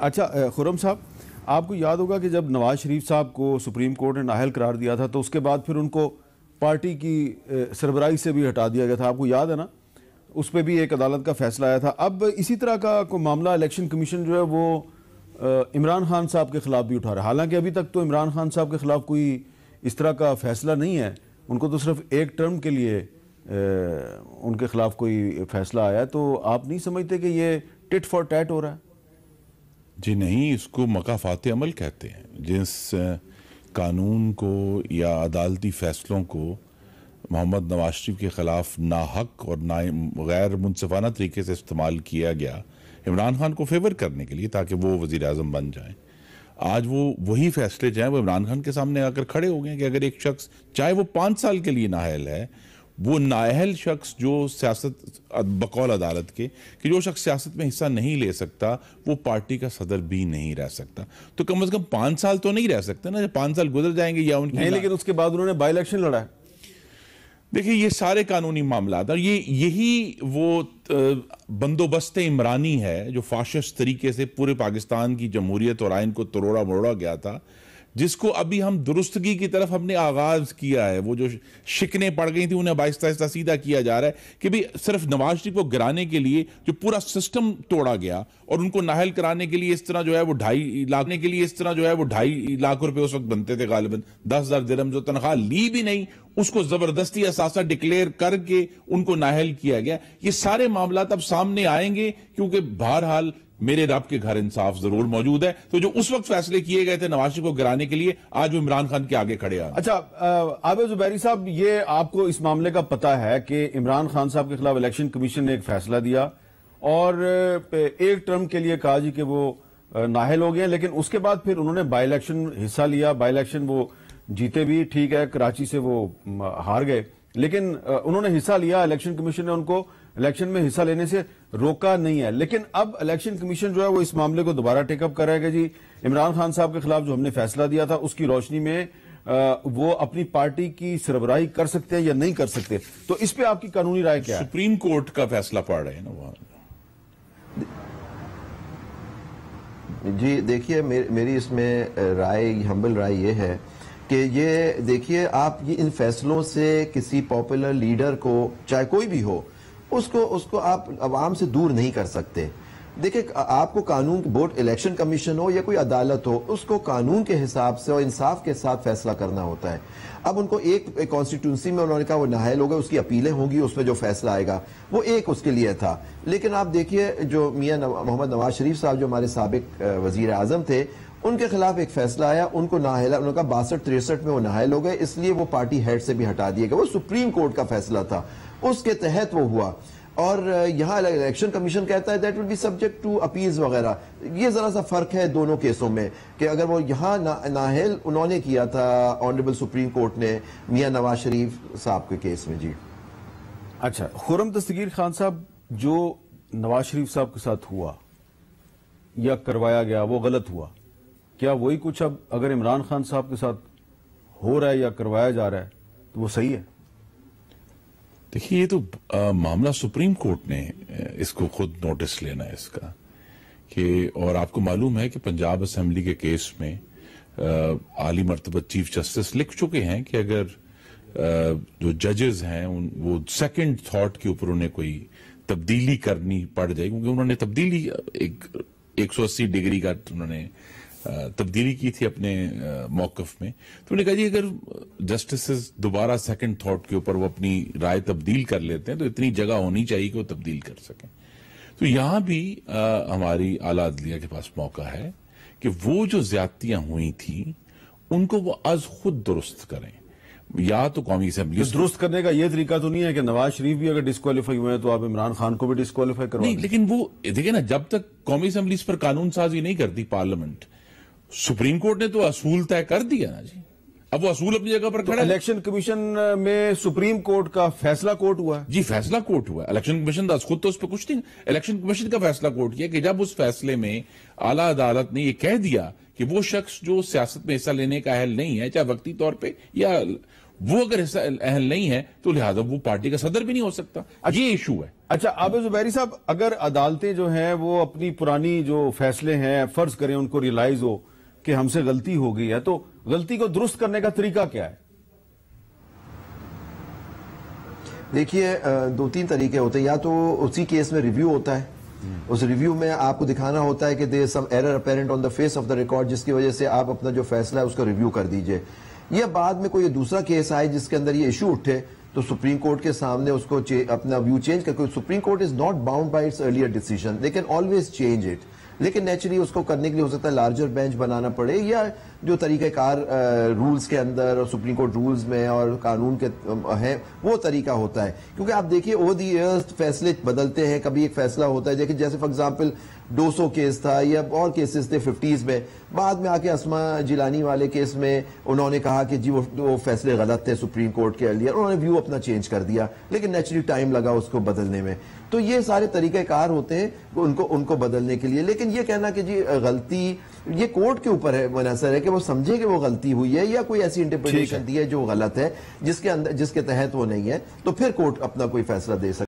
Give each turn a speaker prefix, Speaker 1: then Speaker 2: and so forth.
Speaker 1: अच्छा खुर्रम साहब, आपको याद होगा कि जब नवाज शरीफ साहब को सुप्रीम कोर्ट ने नाअहल करार दिया था तो उसके बाद फिर उनको पार्टी की सरबराही से भी हटा दिया गया था, आपको याद है ना? उस पर भी एक अदालत का फैसला आया था। अब इसी तरह का कोई मामला इलेक्शन कमीशन जो है वो इमरान खान साहब के खिलाफ भी उठा रहा है। हालांकि अभी तक तो इमरान खान साहब के खिलाफ कोई इस तरह का फैसला नहीं है, उनको तो सिर्फ एक टर्म के लिए उनके खिलाफ कोई फैसला आया है। तो आप नहीं समझते कि ये टिट फॉर टैट हो रहा है?
Speaker 2: जी नहीं, इसको मकाफात अमल कहते हैं। जिस कानून को या अदालती फैसलों को मोहम्मद नवाज शरीफ के खिलाफ नाहक और गैर मुनसिफाना तरीके से इस्तेमाल किया गया इमरान खान को फेवर करने के लिए ताकि वो वजीर आज़म बन जाएं, आज वो वही फैसले चाहे वो इमरान खान के सामने आकर खड़े हो गए कि अगर एक शख्स चाहे वो 5 साल के लिए नाअहल है, वो नाअहल शख्स जो सियासत बकौल अदालत के कि जो शख्स सियासत में हिस्सा नहीं ले सकता वो पार्टी का सदर भी नहीं रह सकता, तो कम से कम 5 साल तो नहीं रह सकते ना। 5 साल गुजर जाएंगे या उनकी
Speaker 1: नहीं, लेकिन उसके बाद उन्होंने बाई इलेक्शन लड़ा है।
Speaker 2: देखिए, ये सारे कानूनी मामला और यही वो बंदोबस्त इमरानी है जो फाशिस्ट तरीके से पूरे पाकिस्तान की जमहूरियत और आइन को तरोड़ा मरोड़ा गया था, जिसको अभी हम दुरुस्तगी की तरफ हमने आगाज किया है। वो जो शिकने पड़ गई थी उन्हें आहिस्ता आहिस्ता सीधा किया जा रहा है कि भाई सिर्फ नवाज शरीफ को गिराने के लिए जो पूरा सिस्टम तोड़ा गया और उनको नाहल कराने के लिए इस तरह जो है वो 2.5 लाख रुपए उस वक्त बनते थे, गालिबन 10,000 दिरहम जो तनख्वाह ली भी नहीं, उसको जबरदस्ती असासा डिक्लेयर करके उनको नाहल किया गया। ये सारे मामला अब सामने आएंगे क्योंकि बहरहाल मेरे रब के घर इंसाफ जरूर मौजूद है। तो जो उस वक्त फैसले किए गए थे नवाज शरीफ को गिराने के लिए, आज वो इमरान खान के आगे खड़े हैं।
Speaker 1: अच्छा आबिद जुबैरी साहब, ये आपको इस मामले का पता है कि इमरान खान साहब के खिलाफ इलेक्शन कमीशन ने एक फैसला दिया और एक टर्म के लिए कहा जी कि वो नाअहल हो गए, लेकिन उसके बाद फिर उन्होंने बाई इलेक्शन हिस्सा लिया। बाई इलेक्शन वो जीते भी, ठीक है, कराची से वो हार गए, लेकिन उन्होंने हिस्सा लिया। इलेक्शन कमीशन ने उनको इलेक्शन में हिस्सा लेने से रोका नहीं है। लेकिन अब इलेक्शन कमीशन जो है वो इस मामले को दोबारा टेकअप कर रहा है कि जी इमरान खान साहब के खिलाफ जो हमने फैसला दिया था उसकी रोशनी में वो अपनी पार्टी की सरबराही कर सकते हैं या नहीं कर सकते। तो इस पे आपकी कानूनी राय क्या है?
Speaker 2: सुप्रीम कोर्ट का फैसला पड़ रहे हैं ना वहां।
Speaker 3: जी देखिए, मेरी इसमें राय, हम्बल राय ये है कि ये देखिए, आप ये इन फैसलों से किसी पॉपुलर लीडर को, चाहे कोई भी हो, उसको आप अवाम से दूर नहीं कर सकते। देखिए, आपको कानून, बोर्ड इलेक्शन कमीशन हो या कोई अदालत हो, उसको कानून के हिसाब से और इंसाफ के साथ फैसला करना होता है। अब उनको एक कॉन्स्टिट्यूंसी में उन्होंने कहा वो नाअहल हो गए, उसकी अपीलें होंगी, उसमें जो फैसला आएगा वो एक उसके लिए था। लेकिन आप देखिए, जो मियां मोहम्मद नवाज शरीफ साहब जो हमारे साबिक वजीर आजम थे, उनके खिलाफ एक फैसला आया, उनको नाअहल, उन्होंने कहा 62-63 में वो नाअहल हो गए, इसलिए वो पार्टी हेड से भी हटा दिए गए। वो सुप्रीम कोर्ट का फैसला था, उसके तहत वो हुआ। और यहाँ इलेक्शन कमीशन कहता है that will be subject to appeals वगैरह। ये जरा सा फर्क है दोनों केसों में कि अगर वो यहाँ नाअहल उन्होंने किया था ऑनरेबल सुप्रीम कोर्ट ने मियां नवाज शरीफ साहब के केस में। जी
Speaker 1: अच्छा, खुर्रम दस्तगीर खान साहब, जो नवाज शरीफ साहब के साथ हुआ या करवाया गया वो गलत हुआ, क्या वही कुछ अब अगर इमरान खान साहब के साथ हो रहा है या करवाया जा रहा है तो वो सही है?
Speaker 2: देखिए, ये तो मामला सुप्रीम कोर्ट ने इसको खुद नोटिस लेना है इसका कि, और आपको मालूम है कि पंजाब असेंबली के केस में आली मर्तबा चीफ जस्टिस लिख चुके हैं कि अगर जो जजेस हैं वो सेकंड थॉट के ऊपर उन्हें कोई तब्दीली करनी पड़ जाए, क्योंकि उन्होंने तब्दीली एक 180 डिग्री का उन्होंने तब्दीली की थी अपने मौकफ में, तो उन्होंने कहा जी अगर जस्टिस दोबारा सेकंड थॉट के ऊपर वो अपनी राय तब्दील कर लेते हैं तो इतनी जगह होनी चाहिए कि वो तब्दील कर सकें। तो यहां भी हमारी आला अदलिया के पास मौका है कि वो जो ज्यादतियां हुई थी उनको वो आज खुद दुरुस्त करें, या तो कौमी असेंबली
Speaker 1: दुरुस्त करने का ये तरीका तो नहीं है कि नवाज शरीफ भी अगर डिस्क्वालीफाई हुए हैं तो आप इमरान खान को भी डिस्क्वालीफाई करवा
Speaker 2: नहीं, लेकिन वो देखिए ना, जब तक कौमी असेंबली इस पर कानून साजी नहीं करती पार्लियामेंट, सुप्रीम कोर्ट ने तो असूल तय कर दिया ना जी, अब वो असूल अपनी जगह पर खड़ा है।
Speaker 1: इलेक्शन कमीशन में सुप्रीम कोर्ट का फैसला कोर्ट हुआ है।
Speaker 2: जी, फैसला कोर्ट हुआ है। इलेक्शन कमीशन खुद तो उस पर कुछ नहीं, इलेक्शन कमीशन का फैसला कोर्ट किया कि जब उस फैसले में आला अदालत ने यह कह दिया कि वो शख्स जो सियासत में हिस्सा लेने का अहल नहीं है, चाहे वक्ती तौर पर या वो अगर हिस्सा अहल नहीं है तो लिहाजा वो पार्टी का सदर भी नहीं हो सकता। ये इशू है।
Speaker 1: अच्छा आबिद ज़ुबैरी साहब, अगर अदालतें जो हैं वो अपनी पुरानी जो फैसले हैं फर्ज करें उनको रियलाइज हो कि हमसे गलती हो गई है, तो गलती को दुरुस्त करने का तरीका क्या है?
Speaker 3: देखिए, दो तीन तरीके होते हैं। या तो उसी केस में रिव्यू होता है, उस रिव्यू में आपको दिखाना होता है कि there is some error apparent on the face of the record, जिसकी वजह से आप अपना जो फैसला है उसका रिव्यू कर दीजिए। या बाद में कोई दूसरा केस आए जिसके अंदर ये इशू उठे तो सुप्रीम कोर्ट के सामने उसको अपना व्यू चेंज करके, supreme court is not bound by it's earlier decision, they can always change it. लेकिन नेचुरली उसको करने के लिए हो सकता है लार्जर बेंच बनाना पड़े, या जो तरीक़ेकार रूल्स के अंदर और सुप्रीम कोर्ट रूल्स में और कानून के है वो तरीका होता है। क्योंकि आप देखिए ओवर द इयर्स फैसले बदलते हैं, कभी एक फैसला होता है, देखिए जैसे फॉर एग्जांपल 200 केस था या और केसेस थे 50s में, बाद में आके अस्मा जिलानी वाले केस में उन्होंने कहा कि जी वो फैसले गलत थे सुप्रीम कोर्ट के अर्लियर, उन्होंने व्यू अपना चेंज कर दिया, लेकिन नेचुरली टाइम लगा उसको बदलने में। तो ये सारे तरीक़ेकार होते हैं उनको बदलने के लिए। लेकिन ये कहना कि जी गलती ये कोर्ट के ऊपर है मुनहसर है कि वो समझे कि वो गलती हुई है या कोई ऐसी इंटरप्रिटेशन दी है जो गलत है जिसके तहत वो नहीं है, तो फिर कोर्ट अपना कोई फैसला दे सकता है।